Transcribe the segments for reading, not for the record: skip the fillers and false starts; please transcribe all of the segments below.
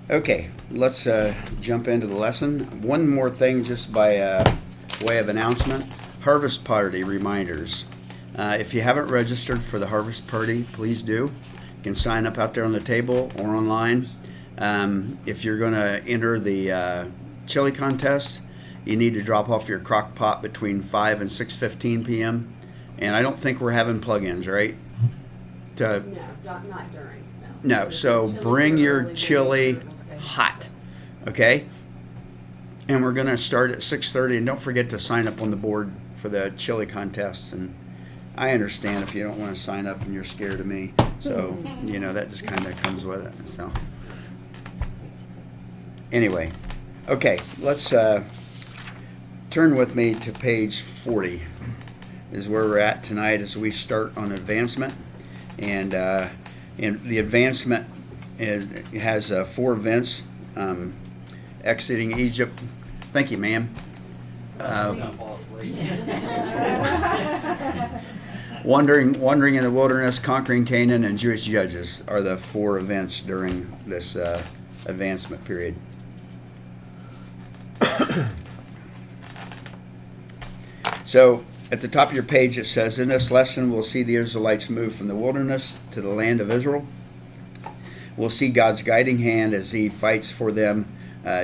Okay, let's jump into the lesson. One more thing, just by way of announcement. Harvest Party reminders. If you haven't registered for the Harvest Party, please do. You can sign up out there on the table or online. If you're going to enter the chili contest, you need to drop off your crock pot between 5 and 6:15 p.m. And I don't think we're having plug-ins, right? No, not during. No. No, so bring your chili hot, okay? And we're going to start at 6:30, and don't forget to sign up on the board for the chili contest. And I understand if you don't want to sign up and you're scared of me, so that just kind of comes with it. So anyway, okay, let's turn with me to page 40. Is where we're at tonight as we start on advancement, and the advancement has 4 events. Exiting Egypt. Thank you, ma'am. Wandering in the wilderness, conquering Canaan, and Jewish judges are the 4 events during this advancement period. So at the top of your page it says, in this lesson we'll see the Israelites move from the wilderness to the land of Israel. We'll see God's guiding hand as he fights for them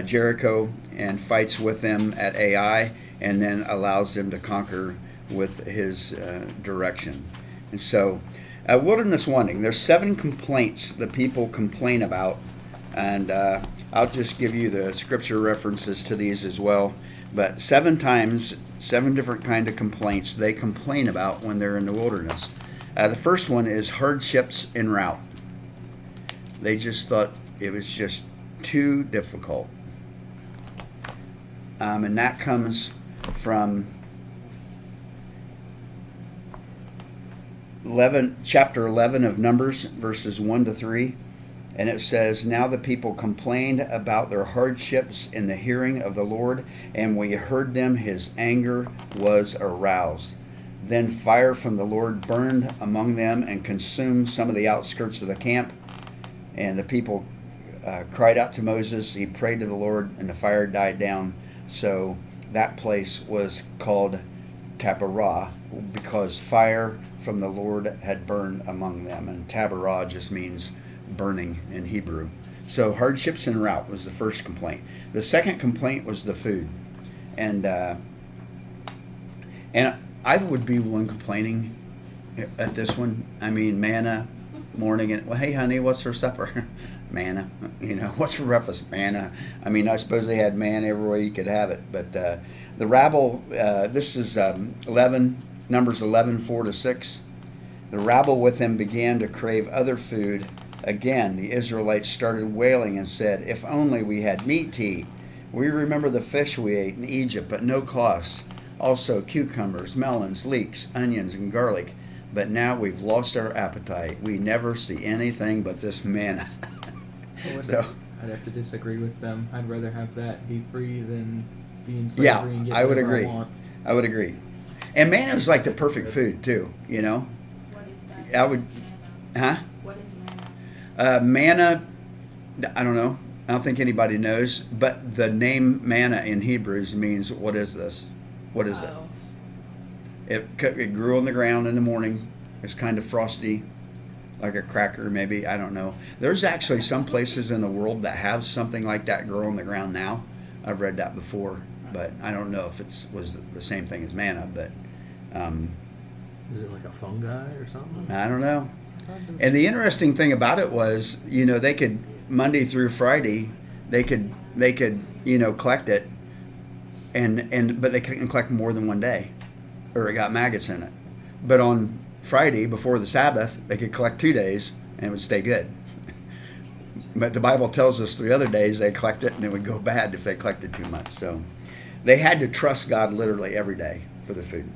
Jericho and fights with them at Ai, and then allows them to conquer with his direction. And so wilderness wandering, there's 7 complaints that people complain about, and I'll just give you the scripture references to these as well. But 7 times, 7 different kind of complaints they complain about when they're in the wilderness. The first one is hardships en route. They just thought it was just too difficult. And that comes from chapter 11 of Numbers, verses 1 to 3. And it says, now the people complained about their hardships in the hearing of the Lord, and we heard them, his anger was aroused. Then fire from the Lord burned among them and consumed some of the outskirts of the camp. And the people cried out to Moses. He prayed to the Lord, and the fire died down. So that place was called Taberah, because fire from the Lord had burned among them. And Taberah just means burning in Hebrew. So hardships en route was the first complaint. The second complaint was the food. And I would be one complaining at this one. I mean, manna, morning, and well, hey honey, what's for supper? Manna. What's for breakfast? Manna. I mean, I suppose they had manna everywhere you could have it. But the rabble, this is Numbers 11, 4 to 6. The rabble with them began to crave other food. Again, the Israelites started wailing and said, if only we had meat to eat. We remember the fish we ate in Egypt at no cost. Also cucumbers, melons, leeks, onions, and garlic. But now we've lost our appetite. We never see anything but this manna. I'd have to disagree with them. I'd rather have that be free than be in slavery Yeah, and get I would whatever agree. I want. I would agree. And manna is like the perfect food too, What is that? I would, huh? What is manna? Manna, I don't know. I don't think anybody knows. But the name manna in Hebrews means, what is this? What is it? Oh. It grew on the ground in the morning. It's kind of frosty, like a cracker maybe. I don't know. There's actually some places in the world that have something like that grow on the ground now. I've read that before, but I don't know if it was the same thing as manna. But is it like a fungi or something? I don't know. And the interesting thing about it was, they could Monday through Friday, they could collect it, but they couldn't collect more than one day, or it got maggots in it. But on Friday before the Sabbath, they could collect 2 days and it would stay good. But the Bible tells us 3 other days they collect it and it would go bad if they collected too much. So they had to trust God literally every day for the food.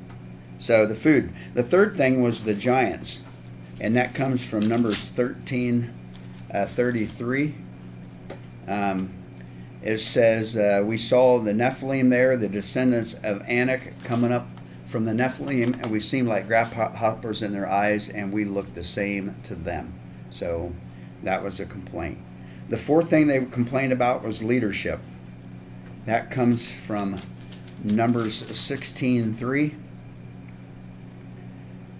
So the food. The third thing was the giants. And that comes from Numbers 13, 33. It says, we saw the Nephilim there, the descendants of Anak coming up from the Nephilim, and we seemed like grasshoppers in their eyes, and we looked the same to them. So that was a complaint. The fourth thing they complained about was leadership. That comes from Numbers 16:3.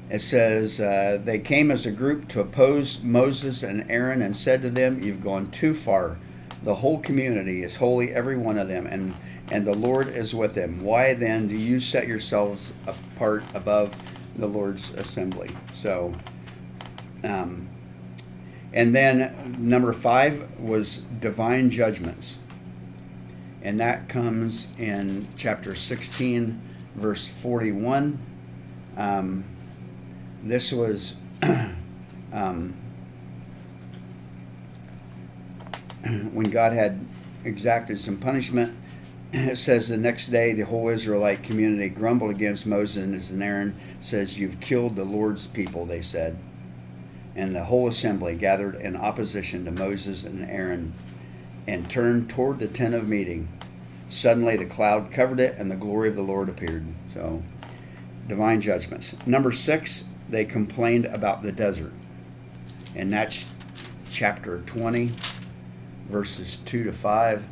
It says, they came as a group to oppose Moses and Aaron and said to them, "You've gone too far. The whole community is holy, every one of them, and the Lord is with them. Why then do you set yourselves apart above the Lord's assembly?" So, and then number 5 was divine judgments. And that comes in chapter 16, verse 41. This was when God had exacted some punishment. It says the next day the whole Israelite community grumbled against Moses and Aaron. Says, "You've killed the Lord's people," they said. And the whole assembly gathered in opposition to Moses and Aaron and turned toward the tent of meeting. Suddenly the cloud covered it and the glory of the Lord appeared. So, divine judgments. Number 6, they complained about the desert. And that's chapter 20, verses 2 to 5.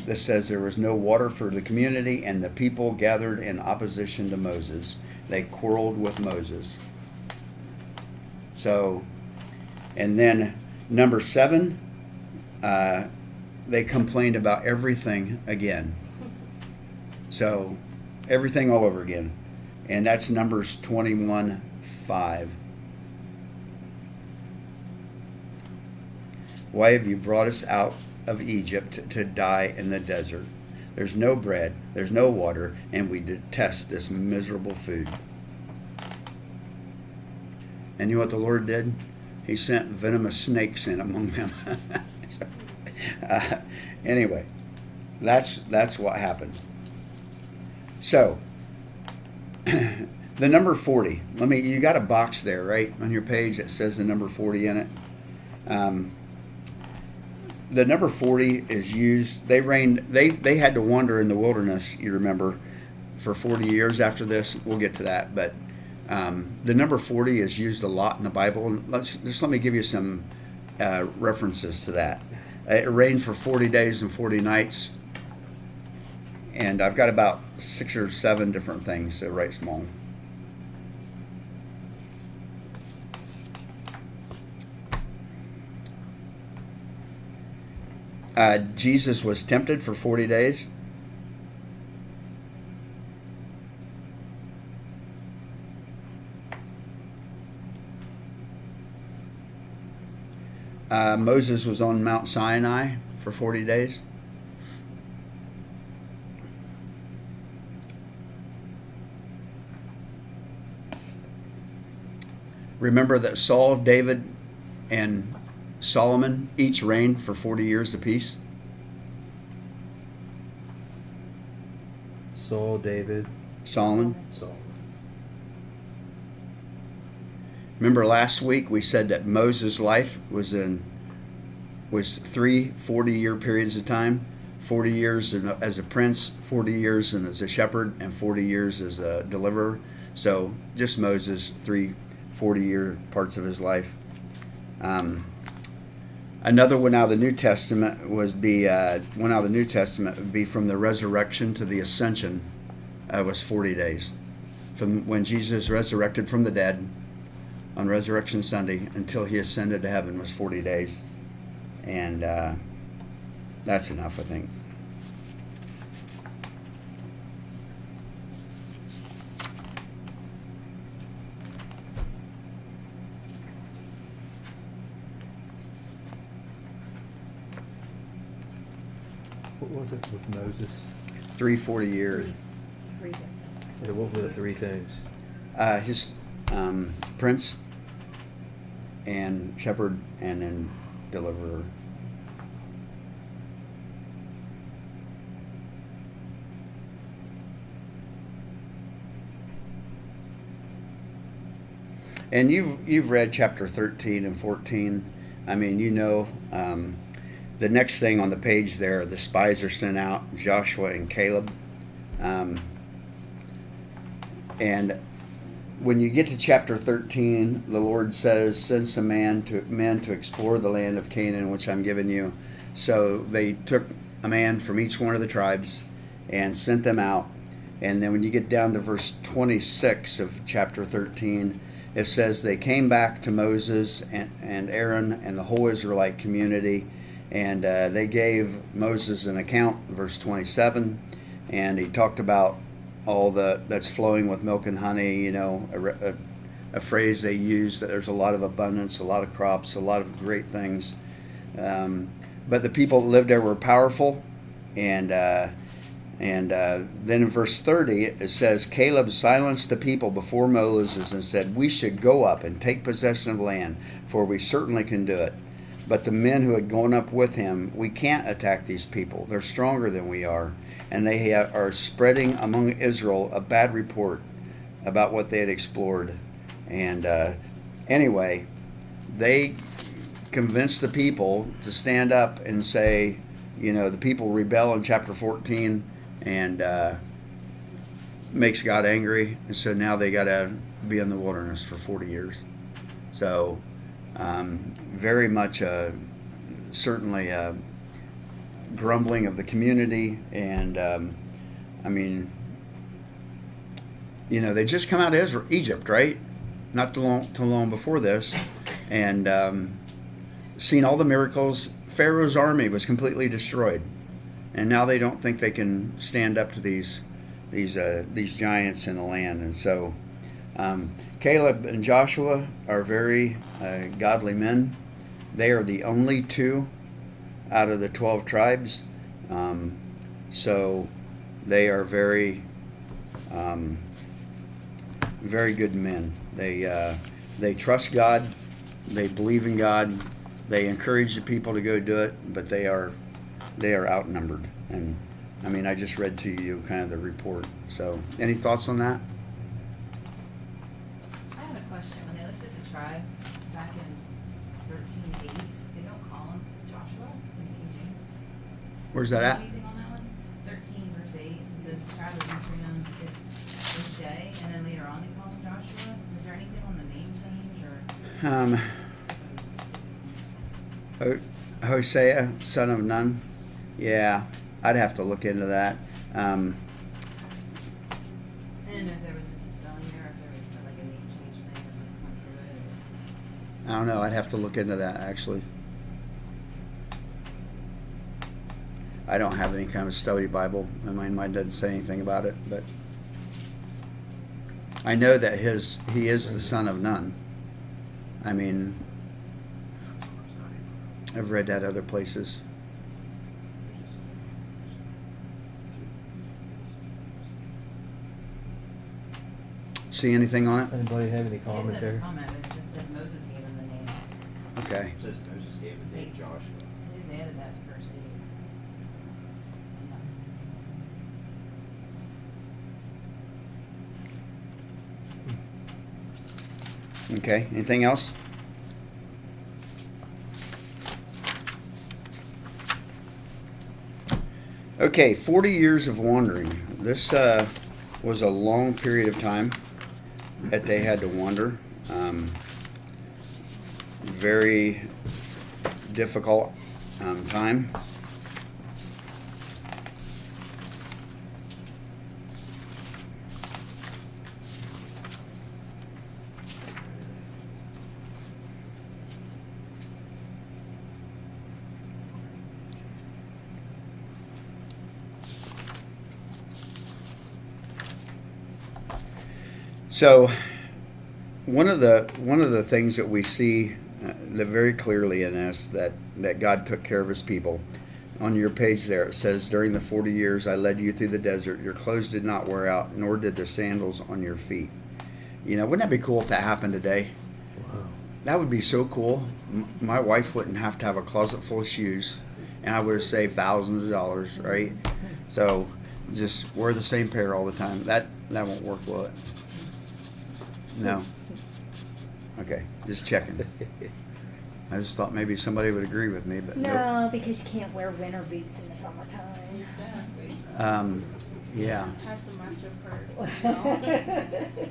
This says there was no water for the community, and the people gathered in opposition to Moses. They quarreled with Moses. So, and then number 7, they complained about everything again. So, everything all over again. And that's Numbers 21:5. Why have you brought us out of Egypt to die in the desert? There's no bread, there's no water, and we detest this miserable food. And you know what the Lord did? He sent venomous snakes in among them. So, anyway, that's what happened. So, the number 40. You got a box there, right, on your page that says the number 40 in it. The number 40 is used. They had to wander in the wilderness. You remember, for 40 years after this. We'll get to that, but the number 40 is used a lot in the Bible. Let me give you some references to that. It rained for 40 days and 40 nights. And I've got about 6 or 7 different things to write small. Jesus was tempted for 40 days. Moses was on Mount Sinai for 40 days. Remember that Saul, David, and Solomon each reigned for 40 years apiece? Saul, David, Solomon. Saul. Remember last week we said that Moses' life was 3 40-year periods of time. 40 years as a prince, 40 years as a shepherd, and 40 years as a deliverer. So just Moses, 3 40-year parts of his life. Another one out of the New Testament would be from the resurrection to the ascension. Was 40 days, from when Jesus resurrected from the dead on Resurrection Sunday until he ascended to heaven was 40 days, and that's enough, I think. What was it with Moses? 3 40-year. Yeah, what were the 3 things? His prince and shepherd and then deliverer. And you've read chapter 13 and 14. I mean, the next thing on the page there, the spies are sent out, Joshua and Caleb. And when you get to chapter 13, the Lord says, "Send some men to explore the land of Canaan, which I'm giving you." So they took a man from each one of the tribes and sent them out. And then when you get down to verse 26 of chapter 13, it says they came back to Moses and Aaron and the whole Israelite community, and they gave Moses an account, verse 27, and he talked about all that's flowing with milk and honey, you know, a phrase they use, that there's a lot of abundance, a lot of crops, a lot of great things. But the people that lived there were powerful, and then in verse 30 it says, Caleb silenced the people before Moses and said, "We should go up and take possession of land, for we certainly can do it." But the men who had gone up with him, "We can't attack these people. They're stronger than we are, and they are spreading among Israel a bad report about what they had explored." And anyway, they convinced the people to stand up and say, you know, the people rebel in chapter 14 and makes God angry, and so now they got to be in the wilderness for 40 years. So very much certainly a grumbling of the community, and I mean, you know, they just come out of Egypt, right? Not too long before this, and seen all the miracles. Pharaoh's army was completely destroyed, and now they don't think they can stand up to these giants in the land. And so Caleb and Joshua are very godly men. They are the only two out of the 12 tribes, so they are very very good men. They trust God, they believe in God, they encourage the people to go do it, but they are outnumbered. And I mean, I just read to you kind of the report. So any thoughts on that? I have a question. When they listed the tribes back in 13:8, they don't call him Joshua in King James. Where's that Do you at? know anything on that one? 13 verse 8. It says the tribe of Ephraim is Moshe, and then later on they call him Joshua. Is there anything on the name change or? Hosea, son of Nun. Yeah, I'd have to look into that. I didn't know if there was just a spelling error, if there was like a name change thing that was going through it. I don't know. I'd have to look into that, actually. I don't have any kind of study Bible. Mine doesn't say anything about it, but I know that he is the son of Nun. I mean, I've read that other places. See anything on it? Anybody have any It says a commentary? comment, but it just says Moses gave him the name. Okay. It says Moses gave the name Joshua. It is added that first eight. Okay. Anything else? Okay, 40 years of wandering. This was a long period of time that they had to wander. Very difficult time. So, one of the things that we see that very clearly in this that God took care of His people. On your page there, it says, "During the 40 years I led you through the desert, your clothes did not wear out, nor did the sandals on your feet." You know, wouldn't that be cool if that happened today? Wow. That would be so cool. My wife wouldn't have to have a closet full of shoes, and I would have saved thousands of dollars, right? So, just wear the same pair all the time. That won't work, will it? No. Okay, just checking. I just thought maybe somebody would agree with me, but nope. No, because you can't wear winter boots in the summertime. Exactly. Yeah. Has to match your purse. You know?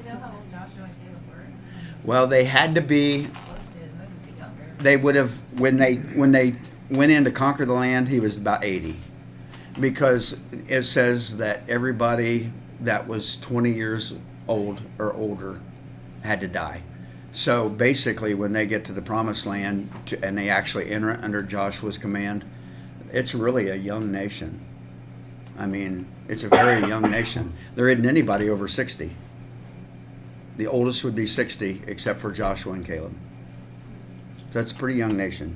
know how old Joshua and Caleb were? Well, they had to be. Close to Moses, be younger. They would have when they went in to conquer the land. He was about 80, because it says that everybody that was 20 years old or older had to die. So basically, when they get to the promised land and they actually enter it under Joshua's command, it's really a young nation. I mean, it's a very young nation. There isn't anybody over 60. The oldest would be 60, except for Joshua and Caleb. So it's a pretty young nation,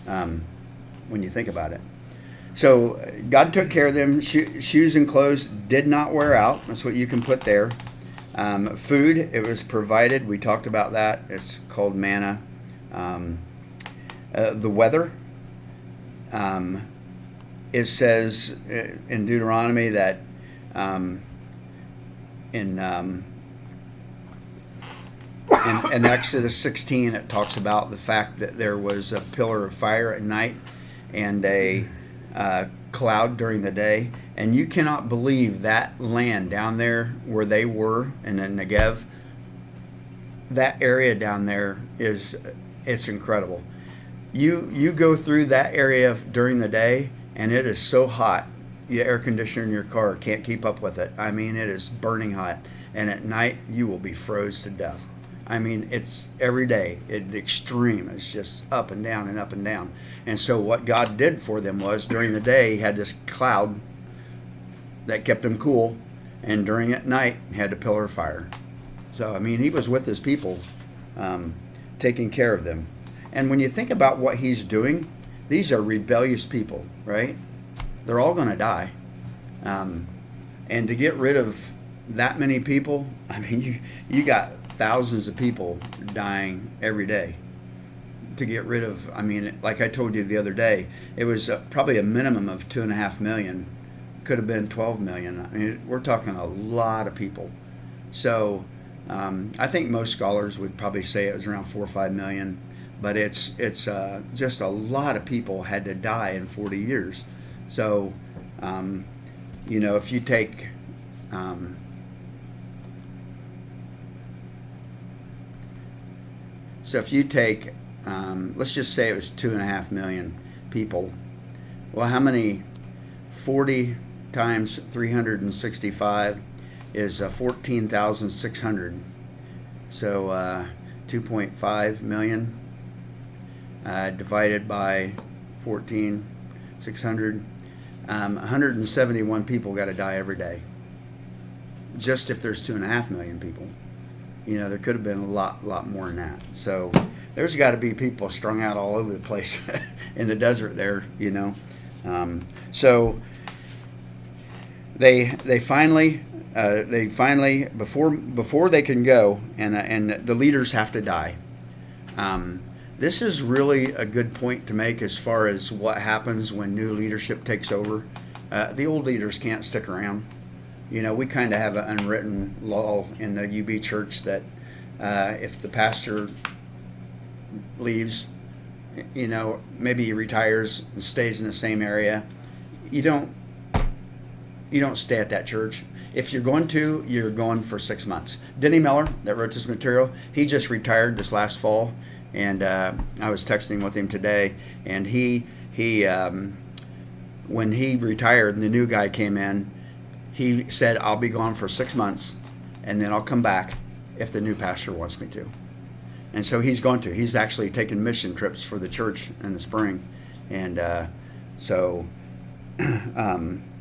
when you think about it. So God took care of them. Shoes and clothes did not wear out. That's what you can put there. Food, it was provided. We talked about that. It's called manna. The weather, it says in Deuteronomy that in Exodus 16, it talks about the fact that there was a pillar of fire at night and a cloud during the day. And you cannot believe that land down there where they were in the Negev, that area down there it's incredible. You go through that area during the day and it is so hot, the air conditioner in your car can't keep up with it. I mean, it is burning hot. And at night, you will be froze to death. I mean, it's every day. The extreme is just up and down and up and down. And so what God did for them was during the day, he had this cloud that kept them cool. And during at night, he had a pillar of fire. So, I mean, he was with his people, taking care of them. And when you think about what he's doing, these are rebellious people, right? They're all going to die. And to get rid of that many people, I mean, you got thousands of people dying every day. To get rid of, I mean, like I told you the other day, it was probably a minimum of 2.5 million. Could have been 12 million. I mean, we're talking a lot of people. So I think most scholars would probably say it was around 4 or 5 million. But it's just a lot of people had to die in 40 years. So, if you take let's just say it was 2.5 million people. Well, how many? 40 times 365 is 14,600. So 2.5 million divided by 14,600. 171 people got to die every day. Just if there's 2.5 million people. There could have been a lot more than that. So there's got to be people strung out all over the place in the desert there, So they finally before they can go, and the leaders have to die. This is really a good point to make as far as what happens when new leadership takes over. The old leaders can't stick around. We kind of have an unwritten law in the UB church that if the pastor leaves, maybe he retires and stays in the same area, you don't stay at that church. If you're going to, you're going for 6 months. Denny Miller, that wrote this material, he just retired this last fall, and I was texting with him today, and he when he retired and the new guy came in, he said, I'll be gone for 6 months, and then I'll come back if the new pastor wants me to. And so he's going to. He's actually taking mission trips for the church in the spring. And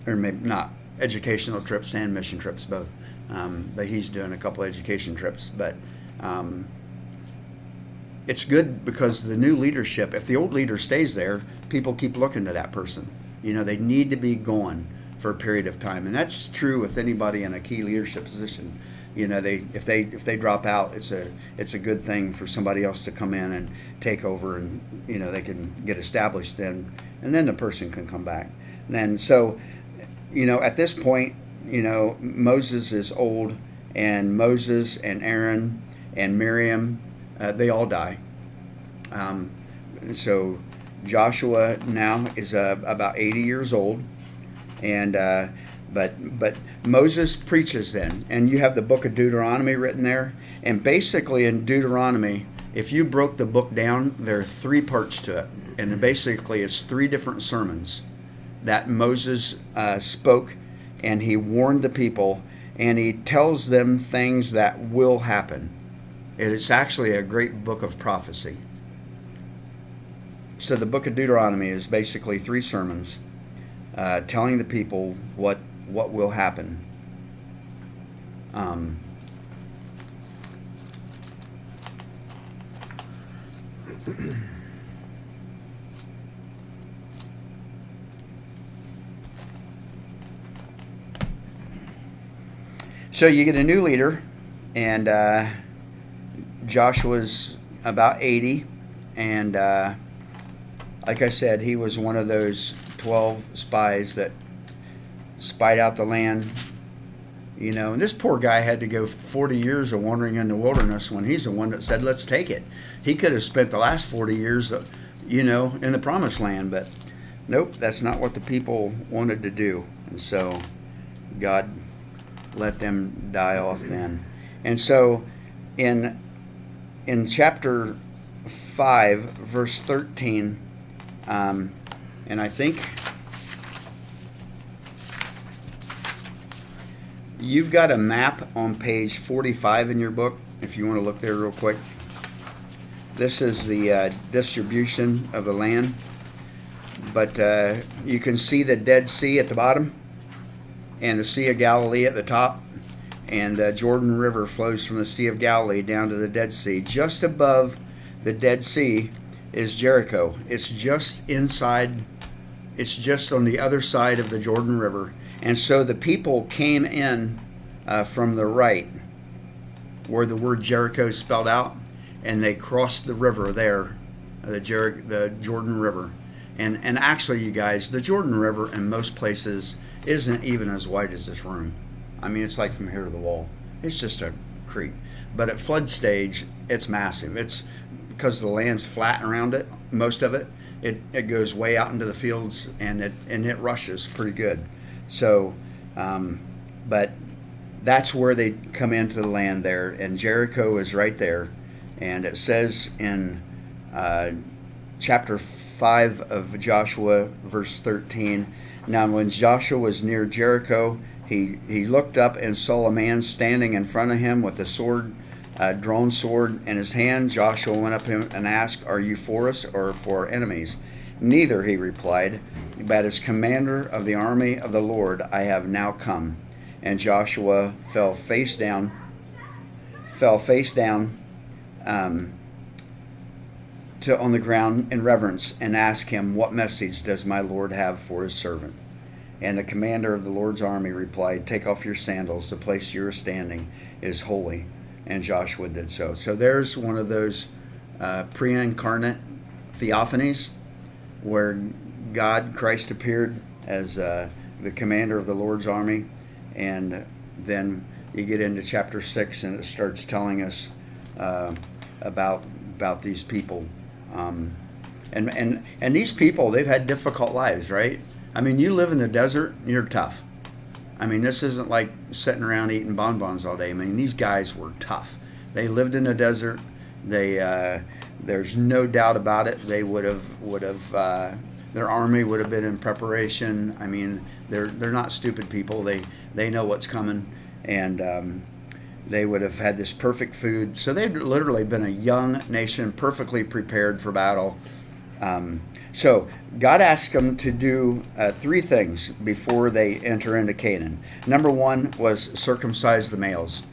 or maybe not, educational trips and mission trips, both. But he's doing a couple education trips. But it's good because the new leadership, if the old leader stays there, people keep looking to that person. They need to be gone for a period of time, and that's true with anybody in a key leadership position. If they drop out, it's a good thing for somebody else to come in and take over, and they can get established then, and then the person can come back. And so, at this point, Moses is old, and Moses and Aaron and Miriam, they all die. So Joshua now is about 80 years old. And But Moses preaches then, and you have the book of Deuteronomy written there. And basically in Deuteronomy, if you broke the book down, there are 3 parts to it. And basically it's 3 different sermons that Moses spoke, and he warned the people, and he tells them things that will happen. It's actually a great book of prophecy. So the book of Deuteronomy is basically 3 sermons telling the people what will happen. So you get a new leader, and Joshua's about 80, and like I said, he was one of those 12 spies that spied out the land. And this poor guy had to go 40 years of wandering in the wilderness when he's the one that said, let's take it. He could have spent the last 40 years, in the promised land, but nope, that's not what the people wanted to do. And so God let them die off then. And so in chapter 5, verse 13, and I think you've got a map on page 45 in your book, if you want to look there real quick. This is the distribution of the land. But you can see the Dead Sea at the bottom, and the Sea of Galilee at the top. And the Jordan River flows from the Sea of Galilee down to the Dead Sea. Just above the Dead Sea is Jericho. It's just inside, it's just on the other side of the Jordan River. And so the people came in from the right, where the word Jericho is spelled out, and they crossed the river there, the Jordan River. And actually, you guys, the Jordan River in most places isn't even as wide as this room. I mean, it's like from here to the wall. It's just a creek. But at flood stage, it's massive. It's because the land's flat around it, most of it. It goes way out into the fields, and it rushes pretty good. So, but that's where they come into the land there, and Jericho is right there. And it says in chapter 5 of Joshua, verse 13, now when Joshua was near Jericho, he looked up and saw a man standing in front of him with a sword, drawn sword in his hand. Joshua went up to him and asked, are you for us or for our enemies? Neither, he replied, but as commander of the army of the Lord I have now come. And Joshua fell face down on the ground in reverence and asked him, what message does my Lord have for his servant? And the commander of the Lord's army replied, take off your sandals, the place you are standing is holy. And Joshua did so. So there's one of those pre-incarnate theophanies where God, Christ, appeared as the commander of the Lord's army. And then you get into chapter 6 and it starts telling us about these people. And these people, they've had difficult lives, right? I mean, you live in the desert, you're tough. I mean, this isn't like sitting around eating bonbons all day. I mean, these guys were tough. They lived in the desert. There's no doubt about it. They would have their army would have been in preparation. I mean, they're not stupid people. They know what's coming, and they would have had this perfect food. So they'd literally been a young nation, perfectly prepared for battle. So God asked them to do 3 things before they enter into Canaan. Number 1 was circumcise the males.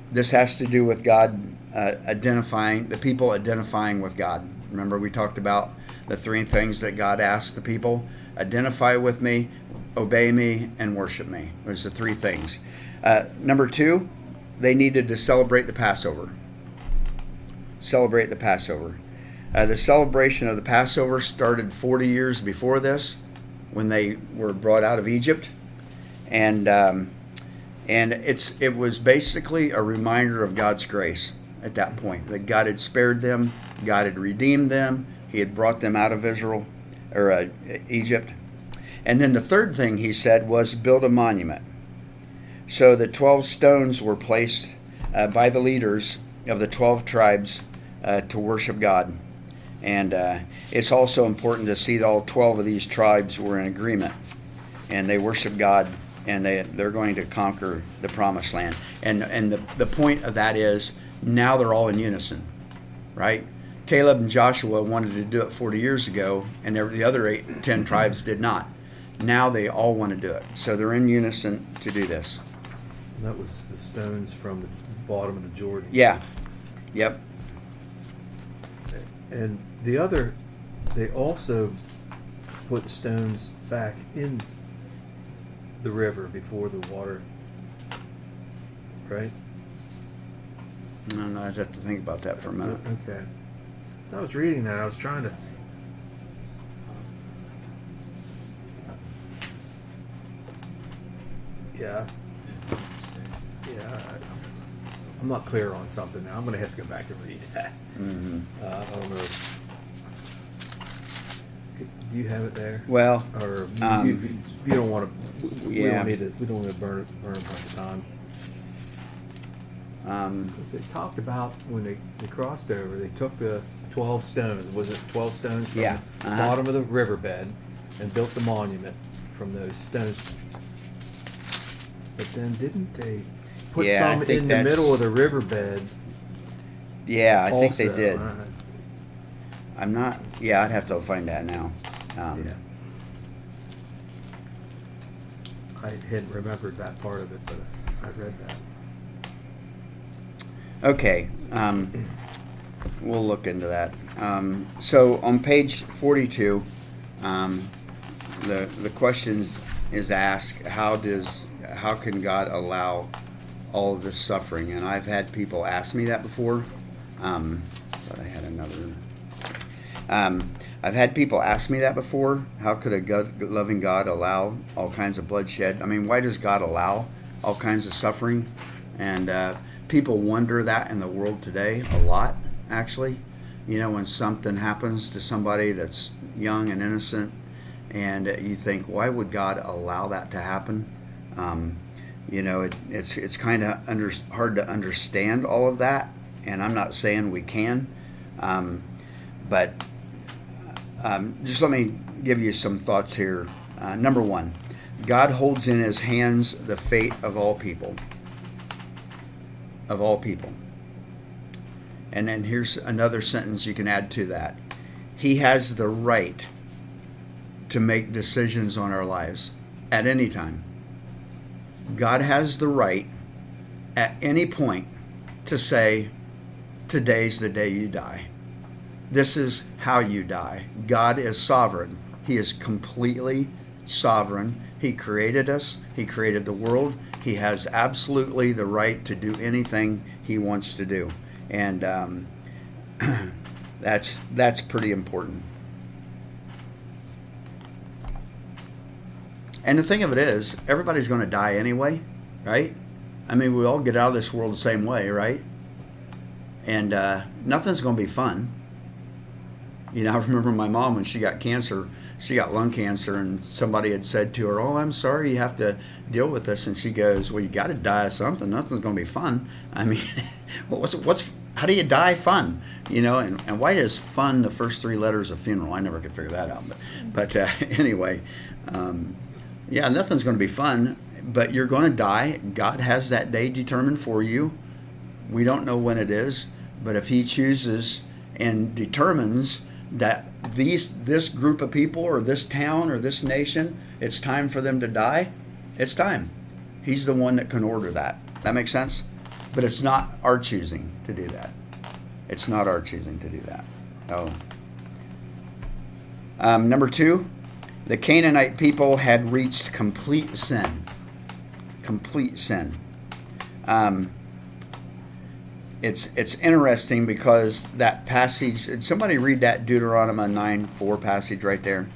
This has to do with God identifying with God. Remember, we talked about the 3 things that God asked the people: identify with me, obey me, and worship me. Those are the 3 things. Number 2, they needed to celebrate the Passover. Celebrate the Passover. The celebration of the Passover started 40 years before this, when they were brought out of Egypt, and it was basically a reminder of God's grace at that point, that God had spared them, God had redeemed them, He had brought them out of Egypt, And then the third thing he said was build a monument. So the 12 stones were placed by the leaders of the 12 tribes to worship God. And it's also important to see that all 12 of these tribes were in agreement. And they worship God, and they're going to conquer the promised land. And the point of that is now they're all in unison, right? Caleb and Joshua wanted to do it 40 years ago, and the other 10 tribes did not. Now they all want to do it. So they're in unison to do this. And that was the stones from the bottom of the Jordan. Yeah. Yep. And they also put stones back in the river before the water, right? I don't know. I'd have to think about that for a minute. Okay. So I was reading that. I was trying to. Yeah. Yeah. I'm not clear on something now. I'm going to have to go back and read that. Hmm. I don't know. Do you have it there? Well, Or you don't want to. We yeah. don't need to. We don't want to burn a bunch of time. Because they talked about when they crossed over, they took the 12 stones. Was it 12 stones from Yeah, the uh-huh. bottom of the riverbed and built the monument from those stones? But then didn't they put Yeah, I some think in the that's- middle of the riverbed? yeah, I think they also? did. I'm not. Yeah, I'd have to find that now. Yeah. I hadn't remembered that part of it, but I read that. Okay, we'll look into that. So on page 42, the questions is asked, how can God allow all of this suffering? And I've had people ask me that before. Thought I had another. I've had people ask me that before. How could a loving God allow all kinds of bloodshed? I mean, why does God allow all kinds of suffering? And people wonder that in the world today a lot, actually. You know, when something happens to somebody that's young and innocent, and you think, why would God allow that to happen? You know, it's kind of hard to understand all of that, and I'm not saying we can, but just let me give you some thoughts here. Number one, God holds in his hands the fate of all people. Of all people. And then here's another sentence you can add to that. He has the right to make decisions on our lives at any time. God has the right at any point to say, today's the day you die. This is how you die. God is sovereign. He is completely sovereign. He created us. He created the world. He has absolutely the right to do anything he wants to do. And that's pretty important. And the thing of it is, everybody's going to die anyway, right? I mean, we all get out of this world the same way, right? And nothing's going to be fun. You know, I remember my mom when she got cancer, she got lung cancer, and somebody had said to her, "Oh, I'm sorry you have to deal with this." And she goes, "Well, you got to die of something. Nothing's going to be fun." I mean, how do you die fun? You know, and why is fun the first three letters of funeral? I never could figure that out. But anyway, yeah, nothing's going to be fun, but you're going to die. God has that day determined for you. We don't know when it is, but if he chooses and determines that this group of people or this town or this nation, it's time for them to die, it's time. He's the one that can order that. That makes sense? But it's not our choosing to do that. It's not our choosing to do that. Oh. Number 2, the Canaanite people had reached complete sin. Complete sin. It's interesting because that passage, did somebody read that Deuteronomy 9:4 passage right there?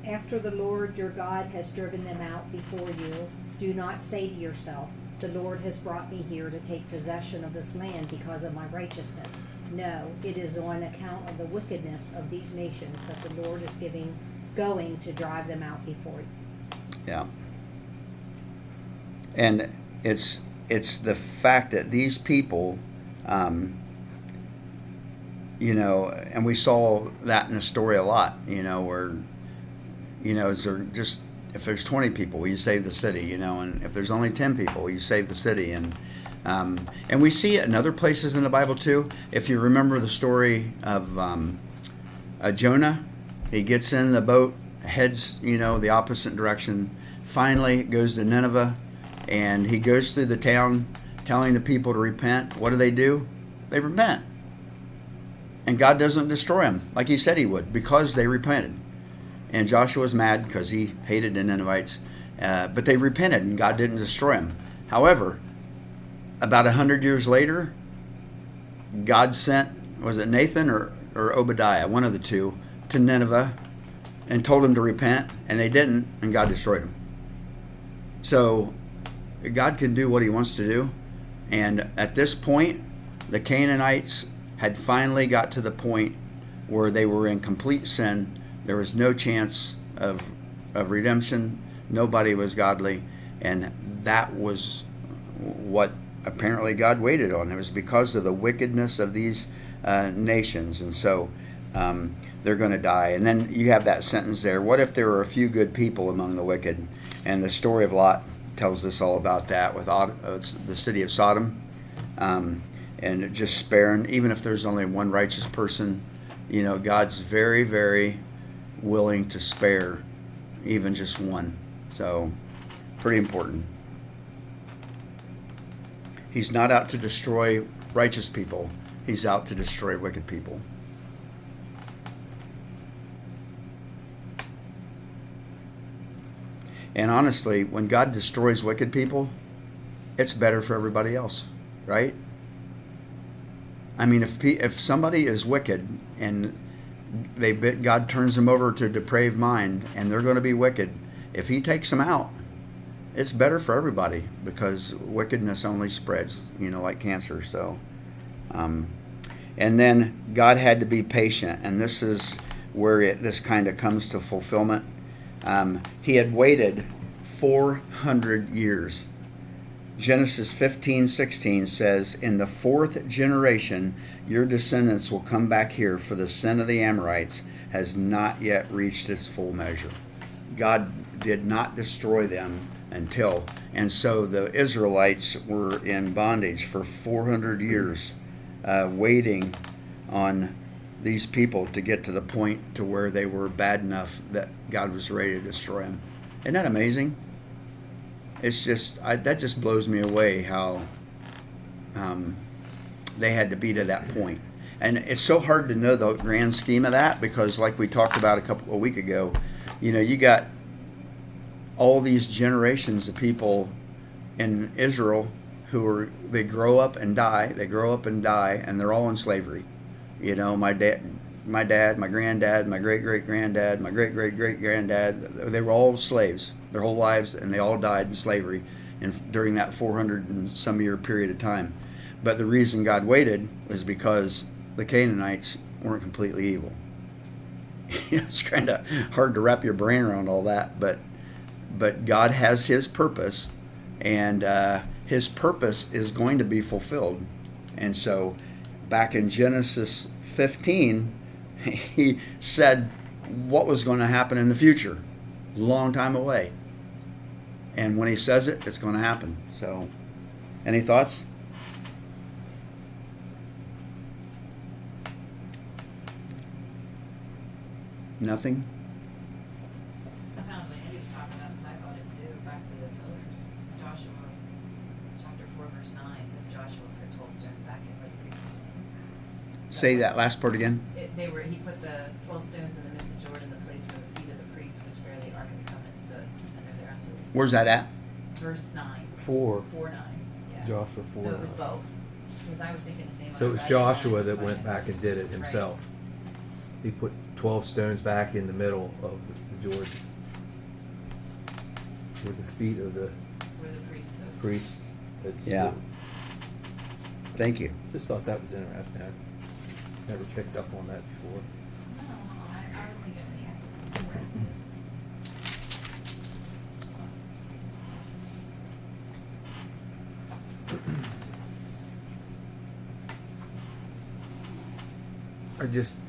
After the Lord your God has driven them out before you, do not say to yourself, the Lord has brought me here to take possession of this land because of my righteousness. No, it is on account of the wickedness of these nations that the Lord is going to drive them out before you. Yeah. And it's the fact that these people, you know, and we saw that in the story a lot, you know, where, you know, is there just, if there's 20 people, you save the city, you know, and if there's only 10 people, you save the city. And we see it in other places in the Bible too. If you remember the story of Jonah, he gets in the boat, heads, you know, the opposite direction, finally goes to Nineveh, and he goes through the town telling the people to repent. What do? They repent. And God doesn't destroy them like he said he would, because they repented. And Joshua's mad because he hated the Ninevites. But they repented and God didn't destroy them. However, about 100 years later, God sent, was it Nathan or Obadiah, one of the two, to Nineveh and told them to repent, and they didn't, and God destroyed them. So God can do what he wants to do. And at this point, the Canaanites had finally got to the point where they were in complete sin. There was no chance of redemption. Nobody was godly. And that was what apparently God waited on. It was because of the wickedness of these nations. And so they're going to die. And then you have that sentence there. What if there were a few good people among the wicked? And the story of Lot tells us all about that with the city of Sodom. And just sparing, even if there's only one righteous person, you know, God's very, very willing to spare even just one. So, pretty important. He's not out to destroy righteous people. He's out to destroy wicked people. And honestly, when God destroys wicked people, it's better for everybody else, right? I mean, if somebody is wicked and God turns them over to a depraved mind and they're going to be wicked, if he takes them out, it's better for everybody, because wickedness only spreads, you know, like cancer. So, and then God had to be patient, and this is where this kind of comes to fulfillment. He had waited 400 years. Genesis 15:16 says, "In the 4th generation, your descendants will come back here, for the sin of the Amorites has not yet reached its full measure." God did not destroy them until, and so the Israelites were in bondage for 400 years, waiting on these people to get to the point to where they were bad enough that God was ready to destroy them. Isn't that amazing? It's just, that just blows me away how they had to be to that point. And it's so hard to know the grand scheme of that, because like we talked about a week ago, you know, you got all these generations of people in Israel they grow up and die, and they're all in slavery. You know, my dad, my granddad, my great-great-granddad, my great-great-great-granddad, they were all slaves their whole lives, and they all died in slavery during that 400 and some year period of time. But the reason God waited was because the Canaanites weren't completely evil. It's kind of hard to wrap your brain around all that, but God has his purpose, and his purpose is going to be fulfilled. And so back in Genesis 15, he said what was going to happen in the future, a long time away. And when he says it, it's going to happen. So, any thoughts? Nothing? I found what Andy was talking about, because I thought it too, back to the pillars. Joshua, chapter 4, verse 9, says Joshua put 12 stones back in where the priests were standing. Say that last part again. He put the 12 stones in the midst of Jordan, the place where the feet of the priests, which bear the Ark of the Covenant, stood. And they're there unto this day. Where's that at? Verse 9. 4. 4:9. Yeah. Joshua 4. So it was both. Because I was thinking the same. So it was I read Joshua it, that but- went back and did it Right. himself. He put 12 stones back in the middle of the Jordan, where the feet of the Where the priests stood. priests had stood. Yeah. Thank you. Just thought that was interesting. never picked up on that before. No, I was thinking of the Exodus before too. Or just,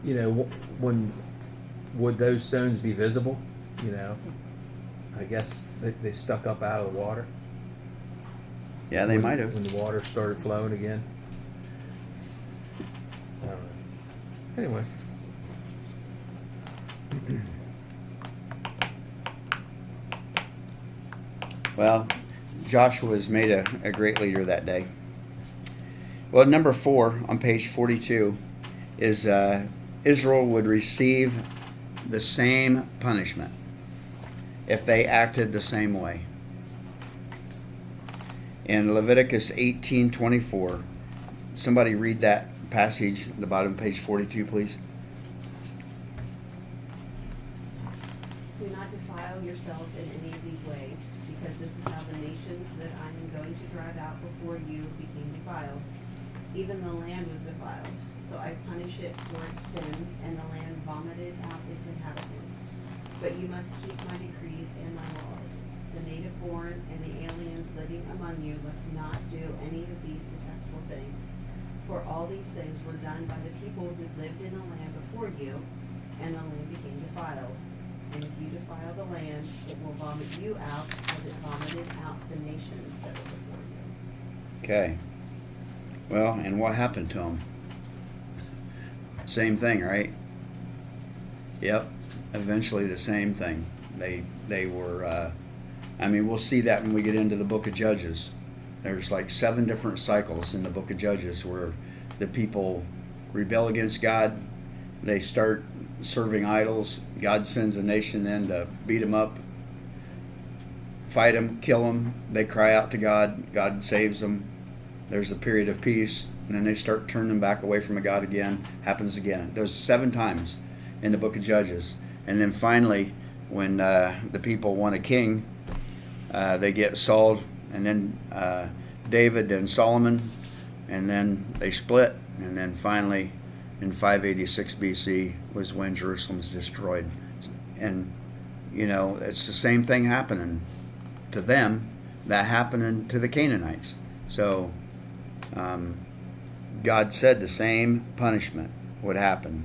when would those stones be visible? I guess they stuck up out of the water. Yeah, they When- might have. when the water started flowing again. I don't know. Anyway. Well, Joshua was made a great leader that day. Well, number 4 on page 42 is Israel would receive the same punishment if they acted the same way. In Leviticus 18:24, somebody read that passage at the bottom of page 42, please. Do not defile yourselves in any of these ways, because this is how the nations that I am going to drive out before you became defiled. Even the land was defiled, so I punish it for its sin, and the land vomited out its inhabitants. But you must keep my decrees and my laws. The native born and the aliens living among you must not do any of these detestable things. For all these things were done by the people who lived in the land before you, and the land became defiled. And if you defile the land, it will vomit you out as it vomited out the nations that were before you. Okay. Well, and what happened to them? Same thing, right? Yep. Eventually the same thing. They were, we'll see that when we get into the book of Judges. There's like 7 different cycles in the book of Judges where the people rebel against God. They start serving idols. God sends a nation in to beat them up, fight them, kill them. They cry out to God. God saves them. There's a period of peace, and then they start turning back away from God again. Happens again. It does 7 times in the book of Judges. And then finally, when the people want a king, they get Saul, and then David and Solomon, and then they split. And then finally, in 586 BC, was when Jerusalem's destroyed. And, it's the same thing happening to them that happened to the Canaanites. So, God said the same punishment would happen.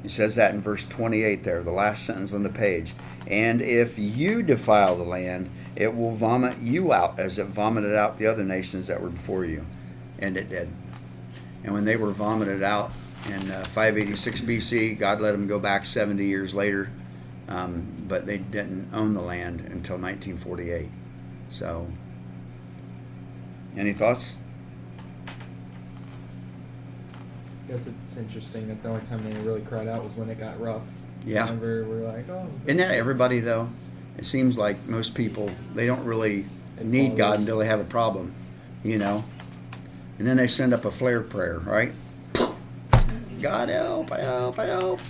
He says that in verse 28 there, the last sentence on the page. And if you defile the land, it will vomit you out as it vomited out the other nations that were before you. And it did. And when they were vomited out in 586 BC, God let them go back 70 years later. But they didn't own the land until 1948. So, any thoughts? I guess it's interesting that the only time they really cried out was when it got rough. Yeah. Whenever we're like, oh. Isn't that everybody, though? It seems like most people, they don't really It need God follows. until they have a problem, And then they send up a flare prayer, right? God help, help, help.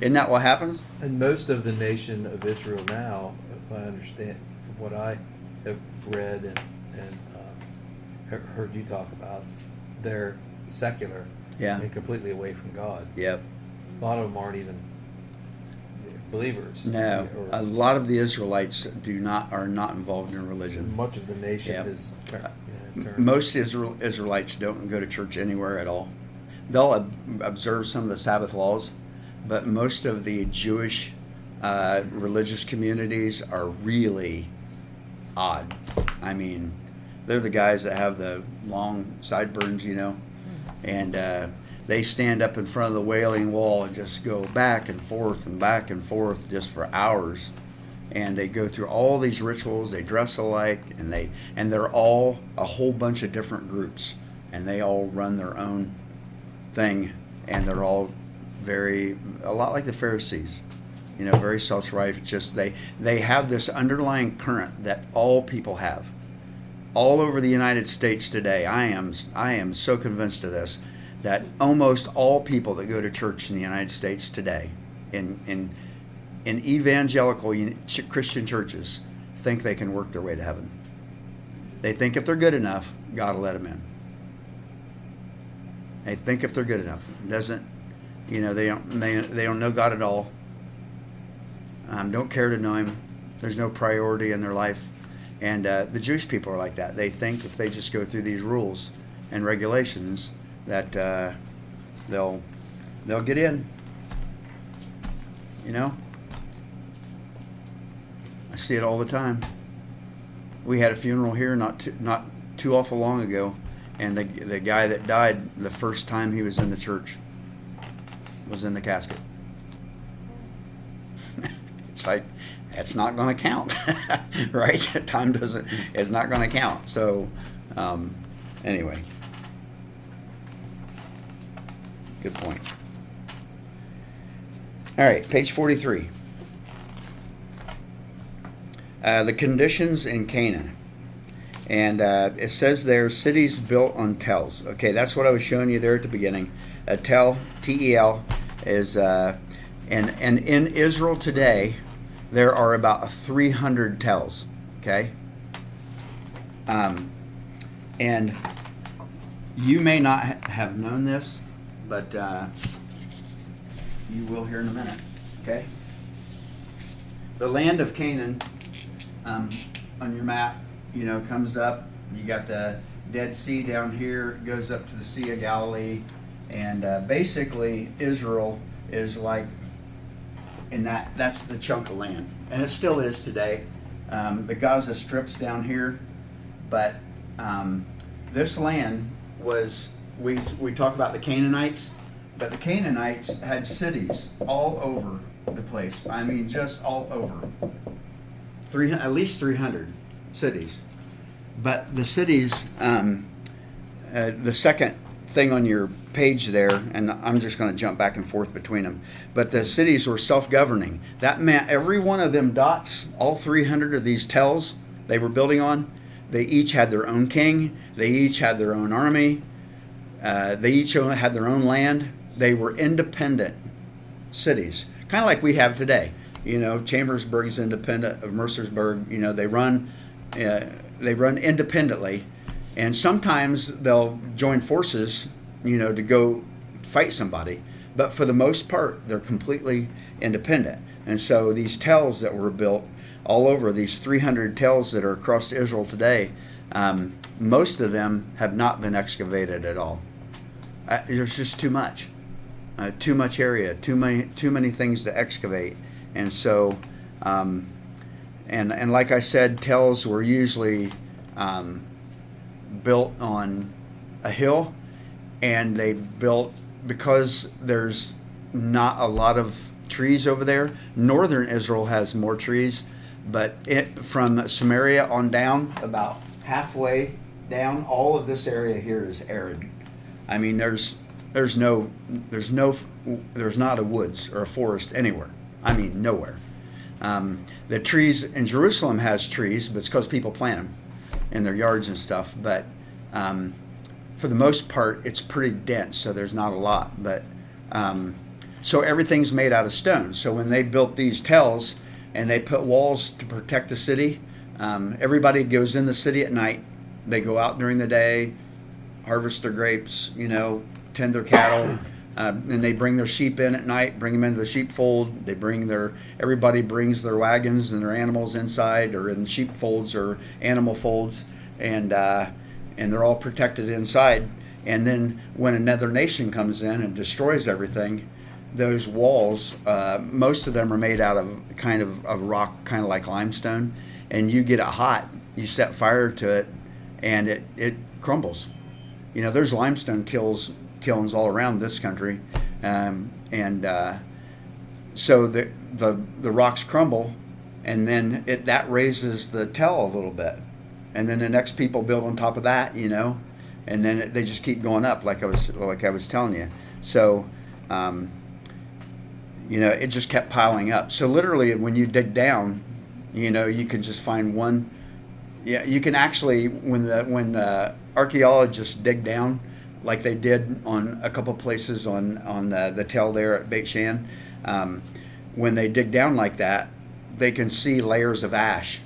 Isn't that what happens? And most of the nation of Israel now, if I understand from what I have read and heard you talk about, they're secular Yeah. and completely away from God. Yep. A lot of them aren't even believers. No, Or a lot of the Israelites are not involved in religion. much of the nation Yeah. is turned. Most Israelites don't go to church anywhere at all. They'll observe some of the Sabbath laws, but most of the Jewish religious communities are really odd. I mean, they're the guys that have the long sideburns, and they stand up in front of the Wailing Wall and just go back and forth just for hours. And they go through all these rituals. They dress alike, and they're all a whole bunch of different groups, and they all run their own thing, and they're all a lot like the Pharisees, very self-righteous. Just they have this underlying current that all people have, all over the United States today. I am so convinced of this, that almost all people that go to church in the United States today, in evangelical Christian churches, think they can work their way to heaven. They think if they're good enough, God will let them in. They think if they're good enough. It doesn't, they don't know God at all. Don't care to know Him. There's no priority in their life. And the Jewish people are like that. They think if they just go through these rules and regulations that they'll get in. I see it all the time. We had a funeral here not too awful long ago, and the guy that died the first time he was in the church was in the casket. It's like, that's not going to count, right? Time is not going to count. So, anyway, good point. All right, page 43. The conditions in Canaan. And it says there, cities built on tells. Okay, that's what I was showing you there at the beginning. A tell, T-E-L, is, and in Israel today, there are about 300 tells, okay? And you may not have known this, but you will here in a minute, okay? The land of Canaan, on your map, comes up. You got the Dead Sea down here, goes up to the Sea of Galilee, and basically Israel is like, that's the chunk of land, and it still is today. The Gaza Strip's down here, but this land was, we talk about the Canaanites, but the Canaanites had cities all over the place. I mean, just all over. At least 300 cities. But the cities, the second thing on your page there, and I'm just going to jump back and forth between them, but the cities were self-governing. That meant every one of them dots, all 300 of these tells they were building on, they each had their own king, they each had their own army, they each had their own land. They were independent cities, kind of like we have today. Chambersburg is independent of Mercersburg. They run independently, and sometimes they'll join forces, to go fight somebody. But for the most part, they're completely independent. And so these tells that were built all over, these 300 tells that are across Israel today, most of them have not been excavated at all. There's just too much area, too many things to excavate. And so, and like I said, tells were usually built on a hill, and they built, because there's not a lot of trees over there. Northern Israel has more trees, but from Samaria on down, about halfway down, all of this area here is arid. I mean, there's not a woods or a forest anywhere. I mean, nowhere. The trees in Jerusalem has trees, but it's because people plant them in their yards and stuff. But for the most part, it's pretty dense, so there's not a lot. But so everything's made out of stone. So when they built these tells and they put walls to protect the city, everybody goes in the city at night. They go out during the day, harvest their grapes, tend their cattle. And they bring their sheep in at night, bring them into the sheepfold. Everybody brings their wagons and their animals inside, or in sheepfolds or animal folds, and they're all protected inside. And then when another nation comes in and destroys everything, those walls, most of them are made out of kind of rock, kind of like limestone. And you get it hot, you set fire to it, and it crumbles. There's limestone kilns all around this country, so the rocks crumble, and then that raises the tell a little bit, and then the next people build on top of that, and then they just keep going up, like I was telling you. So it just kept piling up. So literally, when you dig down, you can just find one. Yeah, you can actually, when the archaeologists dig down, like they did on a couple places on the tell there at Beit Shan, when they dig down like that, they can see layers of ash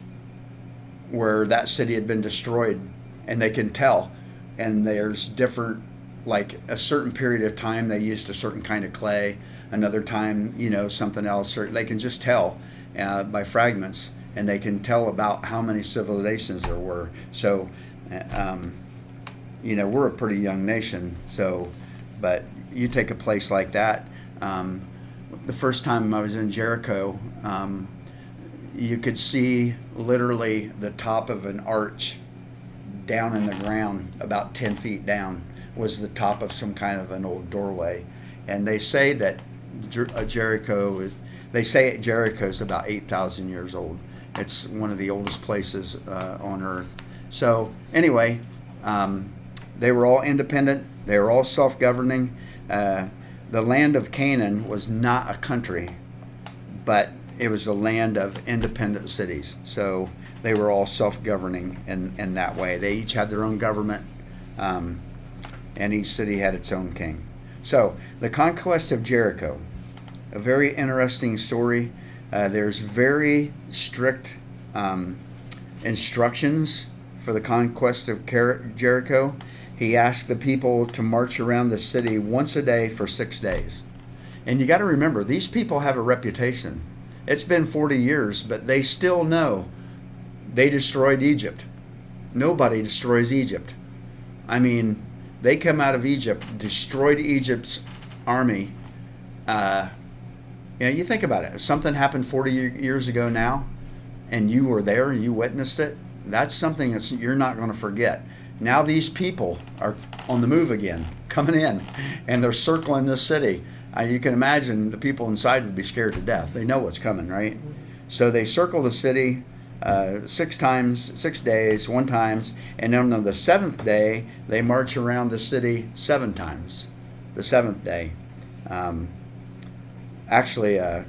where that city had been destroyed, and they can tell. And there's different like a certain period of time they used a certain kind of clay, another time, something else, or they can just tell by fragments, and they can tell about how many civilizations there were. So, we're a pretty young nation, so, but you take a place like that. The first time I was in Jericho, you could see literally the top of an arch down in the ground, about 10 feet down, was the top of some kind of an old doorway. And they say that Jericho is about 8,000 years old. It's one of the oldest places on earth. So anyway, they were all independent. They were all self-governing. The land of Canaan was not a country, but it was a land of independent cities. So they were all self-governing in that way. They each had their own government, and each city had its own king. So the conquest of Jericho, a very interesting story. There's very strict instructions for the conquest of Jericho. He asked the people to march around the city once a day for 6 days. And you got to remember, these people have a reputation. It's been 40 years, but they still know they destroyed Egypt. Nobody destroys Egypt. I mean, they come out of Egypt, destroyed Egypt's army. You think about it. If something happened 40 years ago now, and you were there and you witnessed it, that's something that you're not going to forget. Now these people are on the move again, coming in, and they're circling the city. You can imagine the people inside would be scared to death. They know what's coming, right? So they circle the city 6 times, 6 days, 1 times, and then on the 7th day, they march around the city 7 times. The 7th day. Actually, I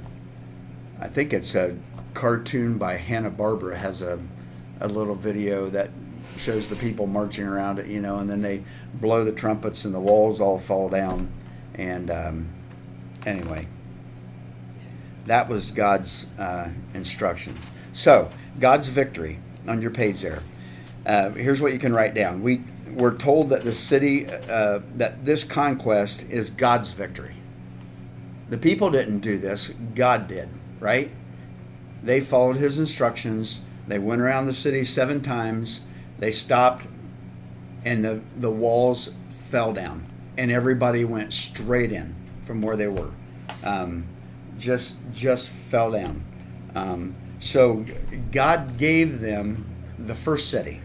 think it's a cartoon by Hanna-Barbera has a little video that shows the people marching around it, and then they blow the trumpets and the walls all fall down. And anyway, that was God's instructions. So, God's victory on your page there. Here's what you can write down. We're told that the city, that this conquest is God's victory. The people didn't do this. God did, right? They followed his instructions. They went around the city 7 times. They stopped, and the walls fell down, and everybody went straight in from where they were. Just fell down. So God gave them the first city,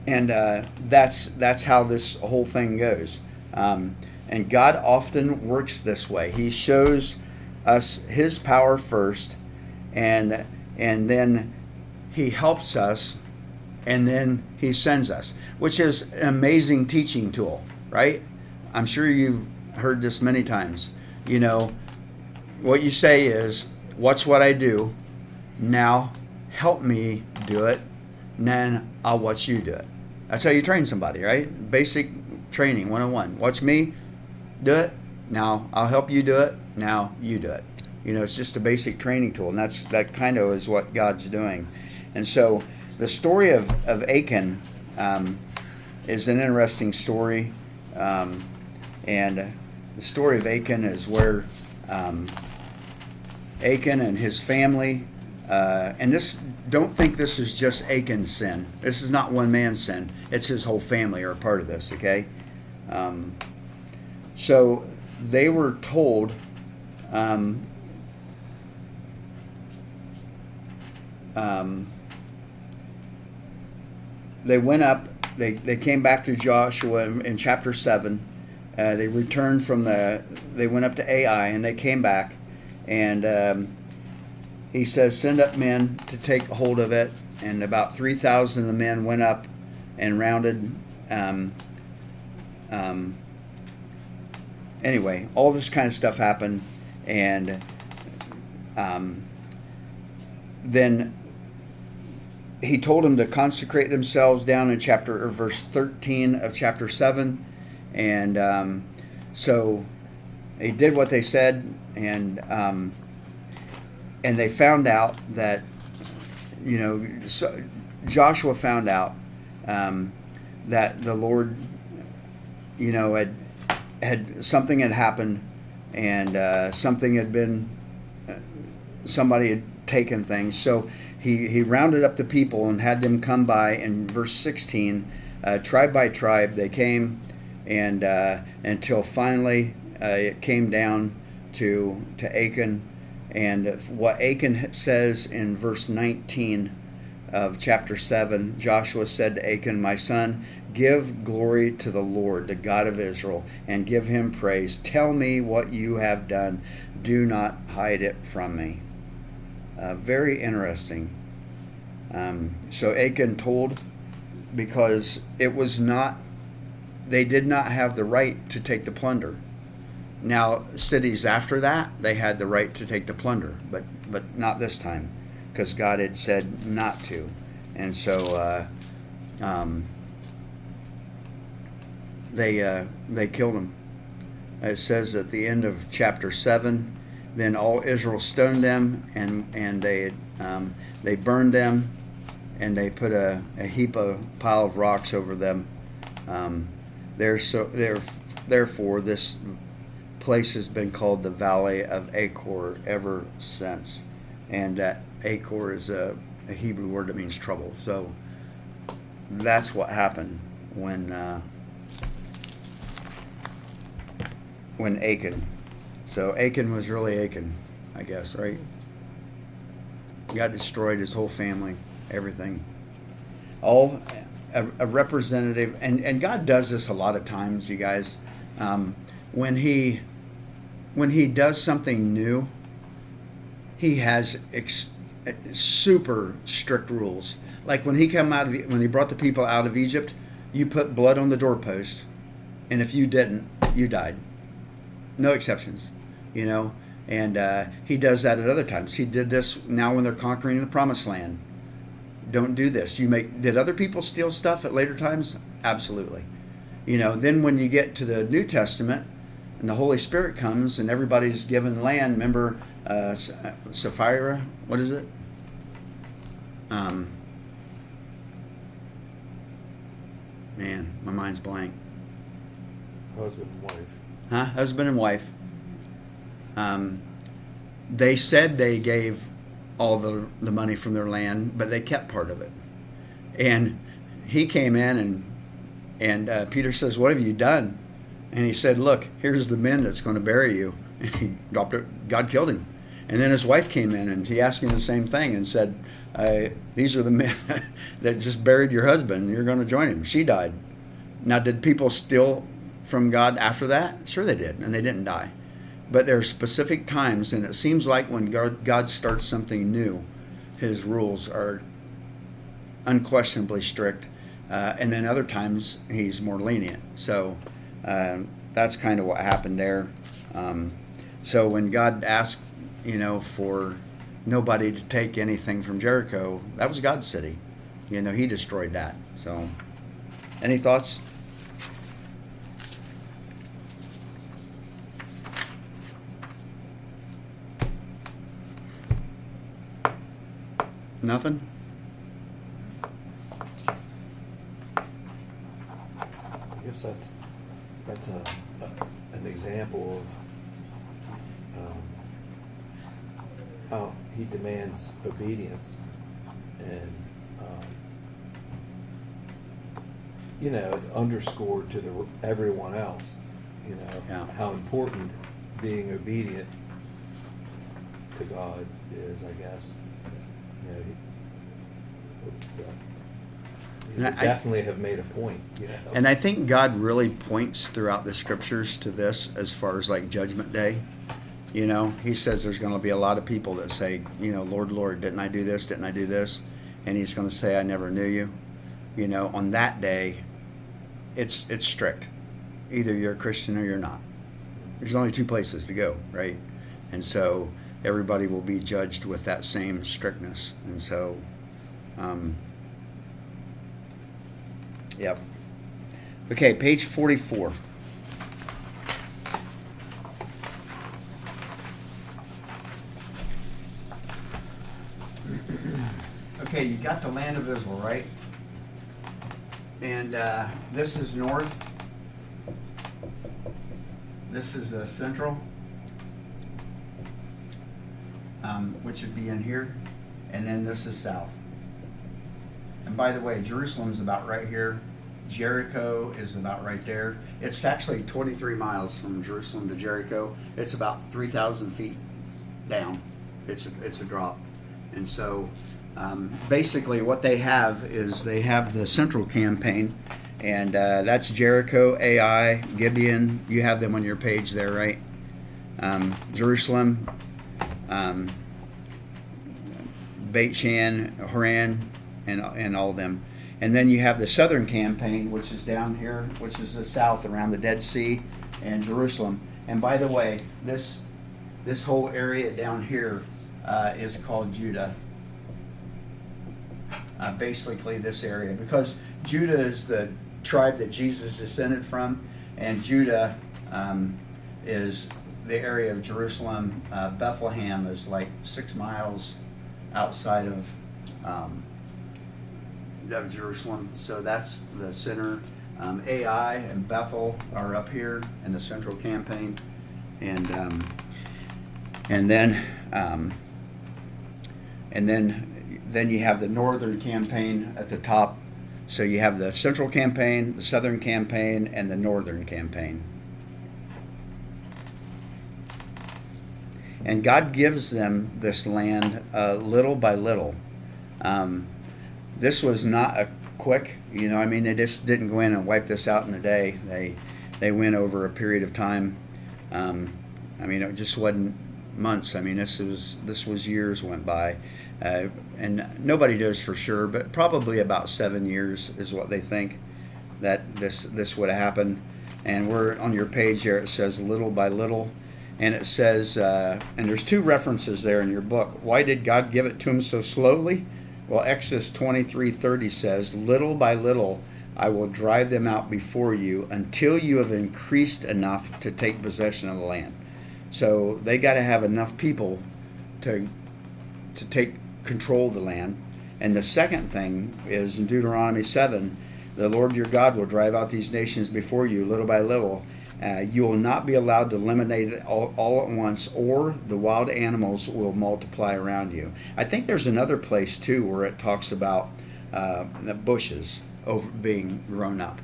and that's how this whole thing goes. And God often works this way. He shows us his power first, and then he helps us, and then he sends us, which is an amazing teaching tool, right? I'm sure you've heard this many times. What you say is, watch what I do, now help me do it, and then I'll watch you do it. That's how you train somebody, right? Basic training 101. Watch me do it, now I'll help you do it, now you do it. It's just a basic training tool, and that kind of is what God's doing. And so the story of Achan is an interesting story, and the story of Achan is where Achan and his family, and don't think this is just Achan's sin. This is not one man's sin. It's his whole family are a part of this, okay? So they were told they went up, they came back to Joshua in chapter 7. They returned they went up to Ai, and they came back, and he says, send up men to take hold of it. And about 3,000 of the men went up and rounded. Anyway, all this kind of stuff happened, and then he told them to consecrate themselves down in verse 13 of chapter 7, and so they did what they said, and they found out that Joshua found out that the Lord you know, had something had happened, and something had been, somebody had taken things. So he rounded up the people and had them come by. In verse 16, tribe by tribe, they came, and until finally it came down to Achan. And what Achan says in verse 19 of chapter 7, Joshua said to Achan, "My son, give glory to the Lord, the God of Israel, and give him praise. Tell me what you have done. Do not hide it from me." Very interesting. So Achan told, because it was not, they did not have the right to take the plunder. Now, cities after that, they had the right to take the plunder, but not this time, because God had said not to. And so they killed him. It says at the end of chapter 7, then all Israel stoned them, and they burned them, and they put a pile of rocks over them. Therefore, this place has been called the Valley of Achor ever since. And Achor is a Hebrew word that means trouble. So that's what happened when Achan. So Achan was really Achan, I guess, right? God destroyed his whole family, everything. All a representative, and God does this a lot of times, you guys. When he does something new, he has super strict rules. Like when he brought the people out of Egypt, you put blood on the doorpost, and if you didn't, you died. No exceptions, you know. And he does that at other times. He did this now when they're conquering the Promised Land. Don't do this. Did other people steal stuff at later times? Absolutely. You know. Then when you get to the New Testament, and the Holy Spirit comes, and everybody's given land. Remember, Sapphira? What is it? Man, my mind's blank. Husband and wife. Huh? Husband and wife. They said they gave all the money from their land, but they kept part of it. And he came in, and Peter says, "What have you done?" And he said, "Look, here's the men that's going to bury you." And he dropped it. God killed him. And then his wife came in, and he asked him the same thing and said, "These are the men that just buried your husband. You're going to join him." She died. Now, did people steal from God after that? Sure they did, and they didn't die. But there are specific times, and it seems like when God starts something new, his rules are unquestionably strict, and then other times he's more lenient. So that's kind of what happened there. So when God asked, for nobody to take anything from Jericho, that was God's city. He destroyed that. So, any thoughts? Nothing? I guess that's an example of how he demands obedience, and underscored to everyone else, Yeah. how important being obedient to God is, I guess. He And would I definitely have made a point. And I think God really points throughout the scriptures to this as far as like Judgment Day. He says there's going to be a lot of people that say, "Lord, Lord, didn't I do this? Didn't I do this?" And he's going to say, "I never knew you." On that day, it's strict. Either you're a Christian or you're not. There's only two places to go, right? And so everybody will be judged with that same strictness. And so, yep. Okay, page 44. Okay, you got the land of Israel, right? And this is north, this is the central, which would be in here, and then this is south. And by the way, Jerusalem's about right here. Jericho is about right there. It's actually 23 miles from Jerusalem to Jericho. It's about 3,000 feet down. It's a drop. And so basically what they have is they have the central campaign, and that's Jericho, Ai, Gibeon. You have them on your page there, right? Jerusalem, Beit Shan, Haran, and all of them. And then you have the southern campaign, which is down here, which is the south around the Dead Sea and Jerusalem. And by the way, this whole area down here is called Judah. Basically this area, because Judah is the tribe that Jesus descended from, and Judah is the area of Jerusalem. Bethlehem is like 6 miles outside of Jerusalem, so that's the center. Ai and Bethel are up here in the central campaign, and then you have the northern campaign at the top. So you have the central campaign, the southern campaign, and the northern campaign. And God gives them this land little by little. This was not a quick, I mean, they just didn't go in and wipe this out in a day. They went over a period of time. I mean, it just wasn't months. I mean, this was years went by. And nobody knows for sure, but probably about 7 years is what they think that this would have happened. And we're on your page there, it says little by little. And it says, and there's 2 references there in your book. Why did God give it to him so slowly? Well, Exodus 23:30 says, little by little I will drive them out before you until you have increased enough to take possession of the land. So they got to have enough people to take control of the land. And the second thing is in Deuteronomy 7, the Lord your God will drive out these nations before you little by little. You will not be allowed to eliminate it all at once, or the wild animals will multiply around you. I think there's another place too where it talks about the bushes being grown up,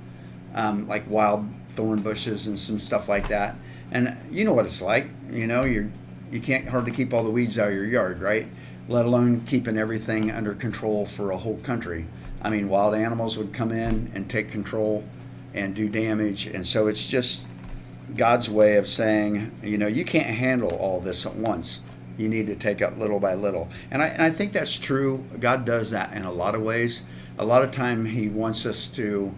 like wild thorn bushes and some stuff like that. And you know what it's like. You can't hardly keep all the weeds out of your yard, right? Let alone keeping everything under control for a whole country. I mean, wild animals would come in and take control and do damage, and so it's just God's way of saying, you can't handle all this at once. You need to take it little by little. And I think that's true. God does that in a lot of ways. A lot of time he wants us to,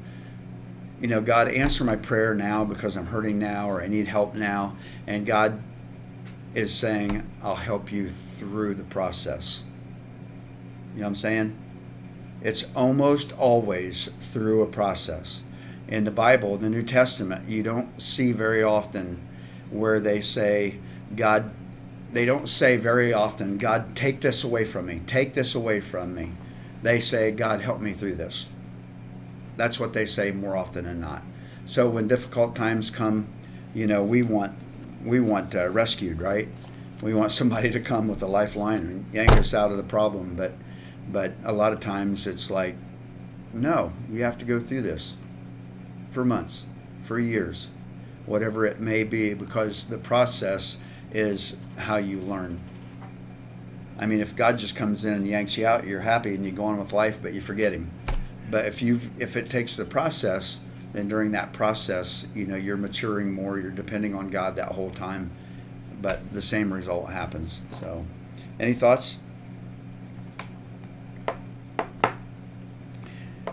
God, answer my prayer now because I'm hurting now or I need help now. And God is saying, I'll help you through the process. You know what I'm saying? It's almost always through a process. In the Bible, the New Testament, you don't see very often where they say, they don't say very often, God, take this away from me. Take this away from me. They say, God, help me through this. That's what they say more often than not. So when difficult times come, we want rescued, right? We want somebody to come with a lifeline and yank us out of the problem. But a lot of times it's like, no, you have to go through this for months, for years, whatever it may be, because the process is how you learn. I mean, if God just comes in and yanks you out, you're happy and you go on with life, but you forget him. But if it takes the process, then during that process, you're maturing more, you're depending on God that whole time, but the same result happens. So, any thoughts?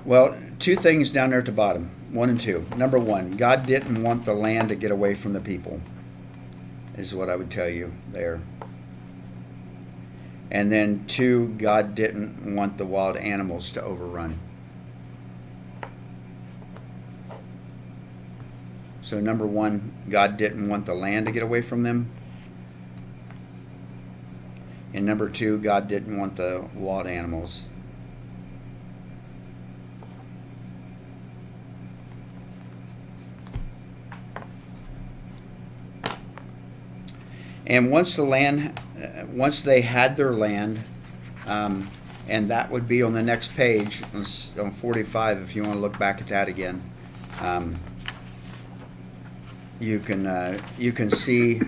Well, 2 things down there at the bottom, 1 and 2. Number 1, God didn't want the land to get away from the people, is what I would tell you there. And then 2, God didn't want the wild animals to overrun. So number 1, God didn't want the land to get away from them. And number 2, God didn't want the wild animals. And once the land, once they had their land, and that would be on the next page, on 45, if you want to look back at that again. You can see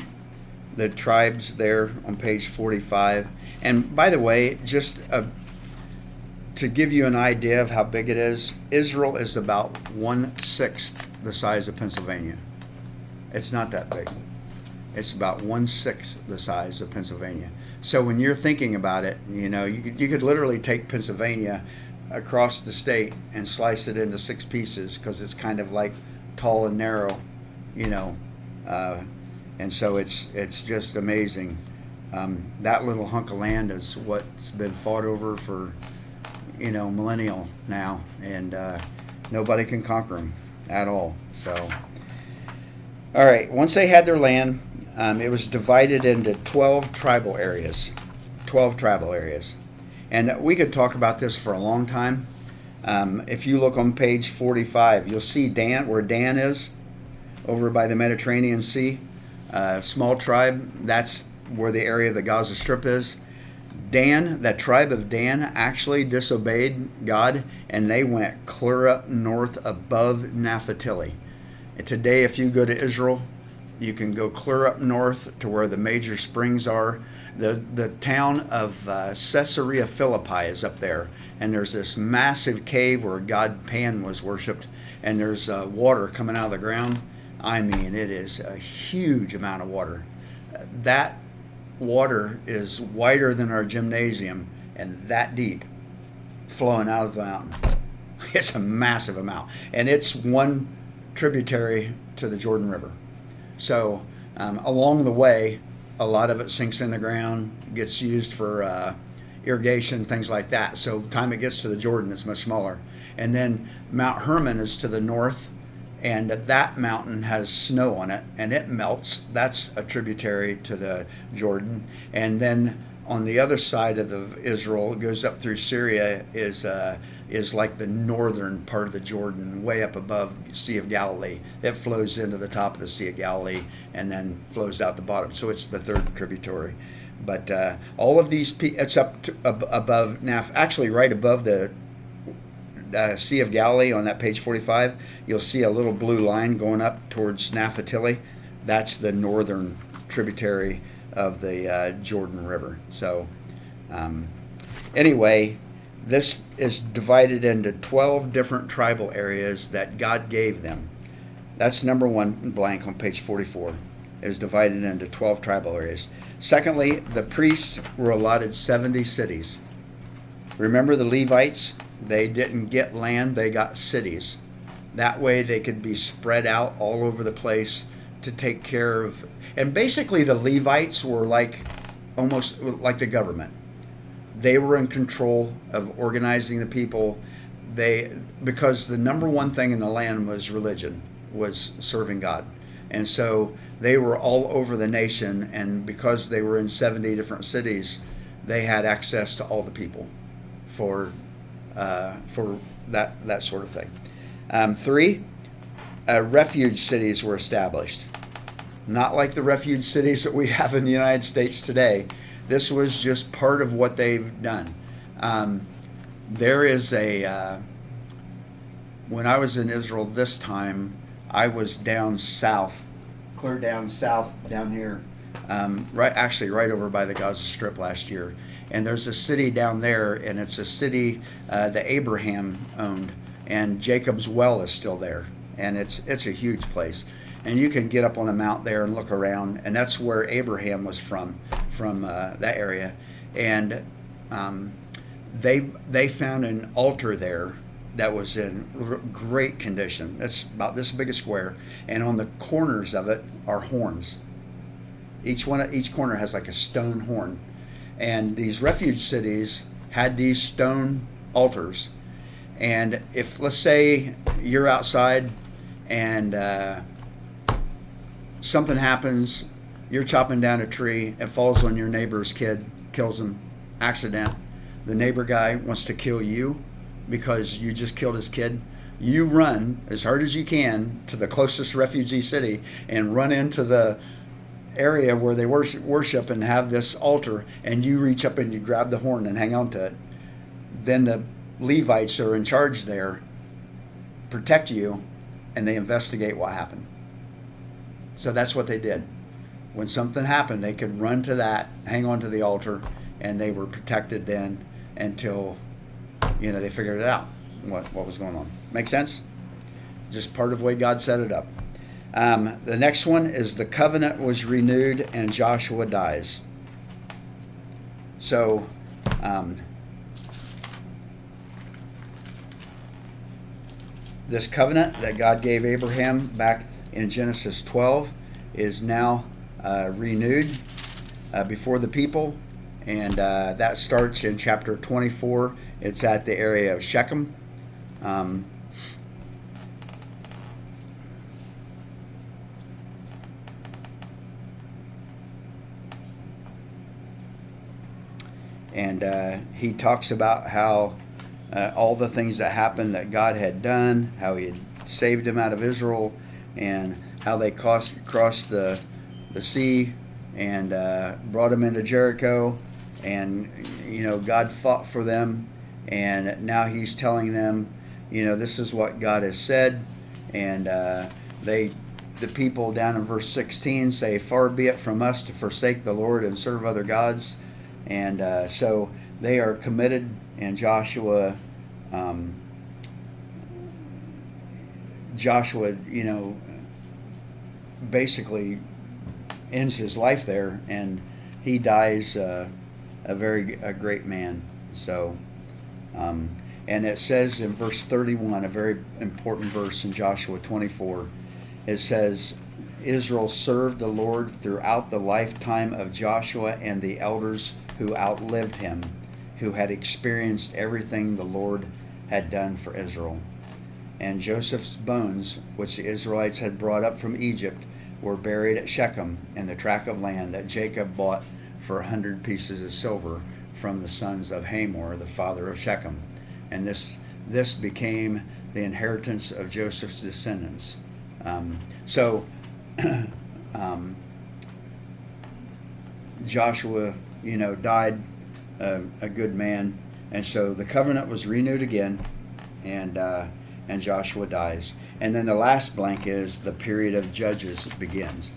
the tribes there on page 45. And by the way, just to give you an idea of how big it is, Israel is about 1/6 the size of Pennsylvania. It's not that big. It's about 1/6 the size of Pennsylvania. So when you're thinking about it, you know, you could literally take Pennsylvania across the state and slice it into 6 pieces, because it's kind of like tall and narrow, you know, and so it's just amazing. That little hunk of land is what's been fought over for, you know, millennial now, and nobody can conquer them at all. So, all right, once they had their land, it was divided into 12 tribal areas. 12 tribal areas. And we could talk about this for a long time. If you look on page 45, you'll see Dan, where Dan is, over by the Mediterranean Sea. Small tribe, that's where the area of the Gaza Strip is. Dan, that tribe of Dan, actually disobeyed God, and they went clear up north above Naphtali. And today, if you go to Israel, you can go clear up north to where the major springs are. The town of Caesarea Philippi is up there, and there's this massive cave where god Pan was worshipped, and there's water coming out of the ground. I mean, it is a huge amount of water. That water is wider than our gymnasium and that deep, flowing out of the mountain. It's a massive amount, and it's one tributary to the Jordan River. So along the way, a lot of it sinks in the ground, gets used for irrigation, things like that. So by the time it gets to the Jordan, it's much smaller. And then Mount Hermon is to the north, and that mountain has snow on it, and it melts. That's a tributary to the Jordan. And then on the other side of Israel, it goes up through Syria, is like the northern part of the Jordan, way up above the Sea of Galilee. It flows into the top of the Sea of Galilee and then flows out the bottom. So it's the third tributary. But all of these, it's up to, above, actually right above the Sea of Galilee on that page 45. You'll see a little blue line going up towards Naphtali. That's the northern tributary of the Jordan River. So anyway, this is divided into 12 different tribal areas that God gave them. That's number one blank on page 44. It is divided into 12 tribal areas. Secondly, the priests were allotted 70 cities. Remember the Levites? They didn't get land, they got cities. That way they could be spread out all over the place to take care of. And basically the Levites were like almost like the government. They were in control of organizing the people. Because the number one thing in the land was religion, was serving God. And so they were all over the nation, and because they were in 70 different cities, they had access to all the people for that sort of thing. 3, refuge cities were established. Not like the refuge cities that we have in the United States today. This was just part of what they've done. There is when I was in Israel this time, I was down south, clear down south, down here, right over by the Gaza Strip last year. And there's a city down there, and it's a city that Abraham owned, and Jacob's Well is still there, and it's a huge place. And you can get up on a mount there and look around, and that's where Abraham was from that area. And they found an altar there that was in great condition. It's about this big a square, and on the corners of it are horns. Each corner has like a stone horn. And these refuge cities had these stone altars. And if, let's say, you're outside and something happens, you're chopping down a tree, it falls on your neighbor's kid, kills him, accident. The neighbor guy wants to kill you because you just killed his kid. You run as hard as you can to the closest refugee city and run into the area where they worship and have this altar, and you reach up and you grab the horn and hang on to it, then the Levites who are in charge there protect you, and they investigate what happened. So that's what they did. When something happened, they could run to that, hang on to the altar, and they were protected then until, they figured it out, what was going on. Make sense? Just part of the way God set it up. The next one is the covenant was renewed and Joshua dies. So, this covenant that God gave Abraham back in Genesis 12 is now renewed before the people, and that starts in chapter 24. It's at the area of Shechem. And he talks about how all the things that happened that God had done, how he had saved him out of Israel, and how they crossed the sea and brought them into Jericho. And, God fought for them. And now he's telling them, this is what God has said. And the people down in verse 16 say, "Far be it from us to forsake the Lord and serve other gods." And so they are committed, and Joshua, basically ends his life there, and he dies a great man. So, and it says in verse 31, a very important verse in Joshua 24, it says, "Israel served the Lord throughout the lifetime of Joshua and the elders who outlived him, who had experienced everything the Lord had done for Israel. And Joseph's bones, which the Israelites had brought up from Egypt, were buried at Shechem in the tract of land that Jacob bought for 100 pieces of silver from the sons of Hamor, the father of Shechem. And this became the inheritance of Joseph's descendants." Joshua, died a good man, and so the covenant was renewed again, and Joshua dies. And then the last blank is the period of Judges begins.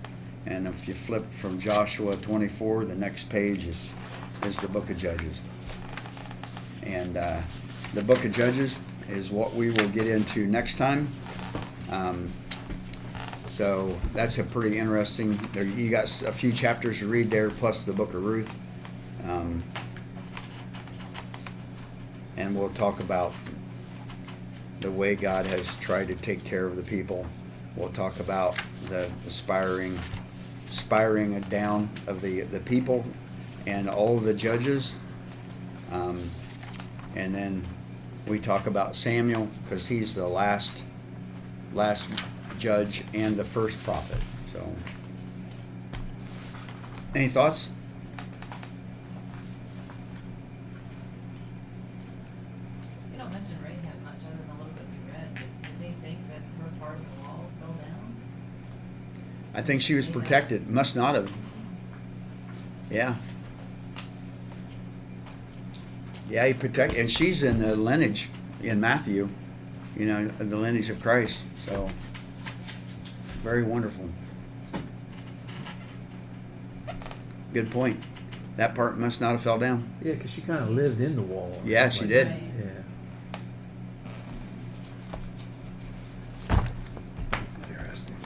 And if you flip from Joshua 24, the next page is the book of Judges. And the book of Judges is what we will get into next time. So that's a pretty interesting. You got a few chapters to read there, plus the book of Ruth. And we'll talk about the way God has tried to take care of the people. We'll talk about the spiraling down of the people and all of the judges. And then we talk about Samuel, because he's the last judge and the first prophet. So, any thoughts? You don't mention Rahab much other than a little bit we read. Did they think that her part of the wall fell down? I think she was protected. Must not have. Yeah. Yeah, he protected, and she's in the lineage in Matthew, the lineage of Christ. So, very wonderful. Good point. That part must not have fell down. Yeah, because she kind of lived in the wall. or Yeah, something she like did. Right. that. Yeah. Interesting.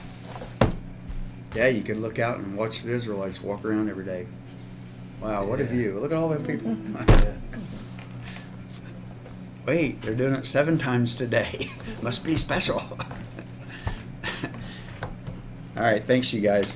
Yeah, you could look out and watch the Israelites walk around every day. Wow, what a Yeah. view. Look at all them people. Yeah. Wait, they're doing it 7 times today. Must be special. All right, thanks you guys.